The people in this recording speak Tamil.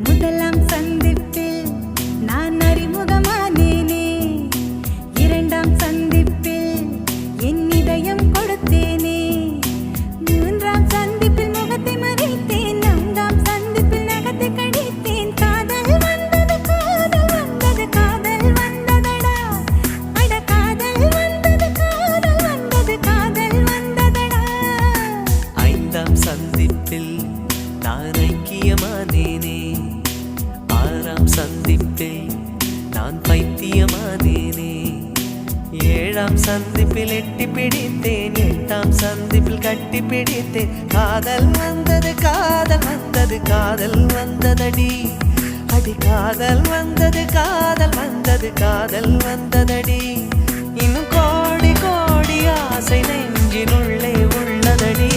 முதலாம் சந்திப்பில் நான் அறிமுகமானேனே, இரண்டாம் சந்திப்பில் என் இதயம் கொடுத்தேனே, மூன்றாம் சந்திப்பில் முகத்தை மறைத்தேன், நான்காம் சந்திப்பில் நகத்தை கடித்தேன். காதல் வந்தது காதல் வந்தது காதல் வந்ததடா, அட காதல் வந்தது காதல் வந்தது காதல் வந்ததடா. ஐந்தாம் சந்திப்பில் நான் ஐக்கியமானேனே, ஆறாம் சந்திப்பில் நான் பைத்தியமானேனே, ஏழாம் சந்திப்பில் எட்டி பிடித்தேன், எட்டாம் சந்திப்பில் கட்டி பிடித்தேன். காதல் வந்தது காதல் வந்தது காதல் வந்ததடி, அடி காதல் வந்தது காதல் வந்தது காதல் வந்ததடி. இன்னும் கோடி கோடி ஆசை நெஞ்சினுள்ளே உள்ளதடி.